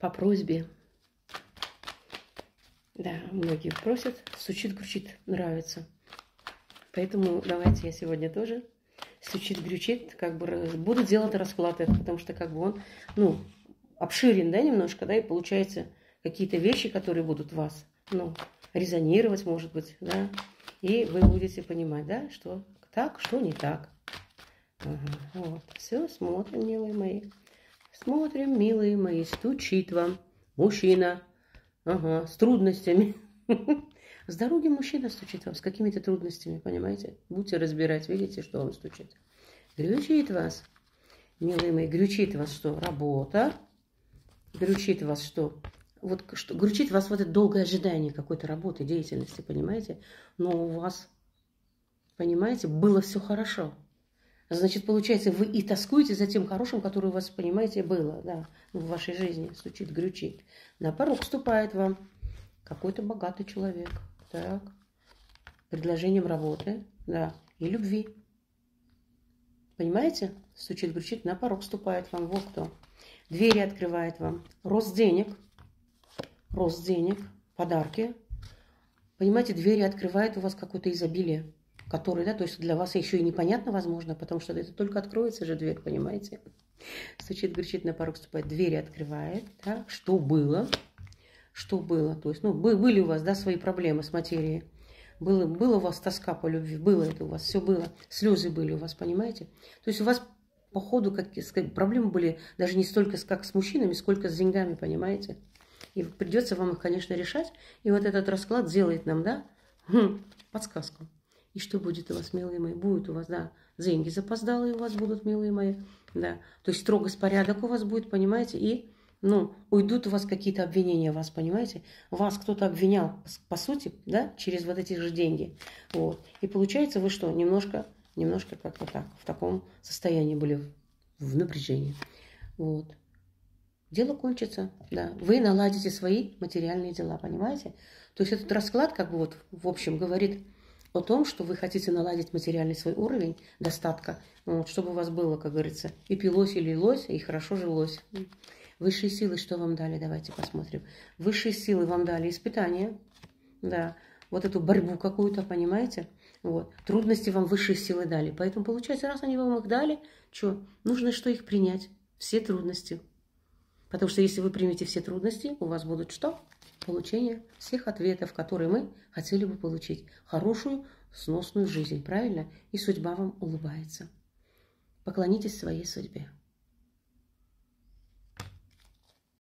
по просьбе. Да, многие просят, стучит, кричит, нравится. Поэтому давайте я сегодня тоже стучит, кричит, как бы буду делать расклад, потому что как бы он, ну, обширен, да, немножко, да, и получается какие-то вещи, которые будут вас, ну, резонировать, может быть, да, и вы будете понимать, да, что так, что не так. Ага, вот, все, смотрим, милые мои. Смотрим, милые мои, стучит вам мужчина, ага, с трудностями. С дороги мужчина стучит вам, с какими-то трудностями, понимаете? Будете разбирать, видите, что он стучит. Грючит вас, милые мои, грючит вас что? Работа. Грючит вас что? Вот что, грючит вас вот это долгое ожидание какой-то работы, деятельности, понимаете? Но у вас, понимаете, было все хорошо. Значит, получается, вы и тоскуете за тем хорошим, которое у вас, понимаете, было, да, в вашей жизни, стучит, грючит. На порог вступает вам какой-то богатый человек, так, предложением работы, да, и любви. Понимаете? Стучит, грючит, на порог вступает вам, вот кто. Двери открывает вам, рост денег, подарки. Понимаете, двери открывает у вас какое-то изобилие. Который, да, то есть для вас еще и непонятно, возможно, потому что это только откроется же дверь, понимаете? Стучит, кричит, на порог вступает, двери открывает, да, что было, то есть, ну, были у вас, да, свои проблемы с материей, было у вас тоска по любви, было это у вас, все было, слезы были у вас, понимаете? То есть у вас, по ходу, проблемы были даже не столько как с мужчинами, сколько с деньгами, понимаете? И придется вам их, конечно, решать, и вот этот расклад делает нам, да, подсказку. И что будет у вас, милые мои? Будет у вас, да, деньги запоздалые у вас будут, милые мои, да. То есть строгость, порядок у вас будет, понимаете, и, ну, уйдут у вас какие-то обвинения, вас, понимаете. Вас кто-то обвинял, по сути, да, через вот эти же деньги. Вот. И получается, вы что, немножко как-то так, в таком состоянии были, в напряжении. Вот. Дело кончится, да. Вы наладите свои материальные дела, понимаете. То есть этот расклад, как бы вот, в общем, говорит о том, что вы хотите наладить материальный свой уровень достатка, вот, чтобы у вас было, как говорится, и пилось, и лилось, и хорошо жилось. Высшие силы что вам дали? Давайте посмотрим. Высшие силы вам дали испытания, да, вот эту борьбу какую-то, понимаете? Вот. Трудности вам высшие силы дали. Поэтому, получается, раз они вам их дали, что? Нужно что их принять? Все трудности. Потому что если вы примете все трудности, у вас будут что? Получение всех ответов, которые мы хотели бы получить. Хорошую, сносную жизнь, правильно? И судьба вам улыбается. Поклонитесь своей судьбе.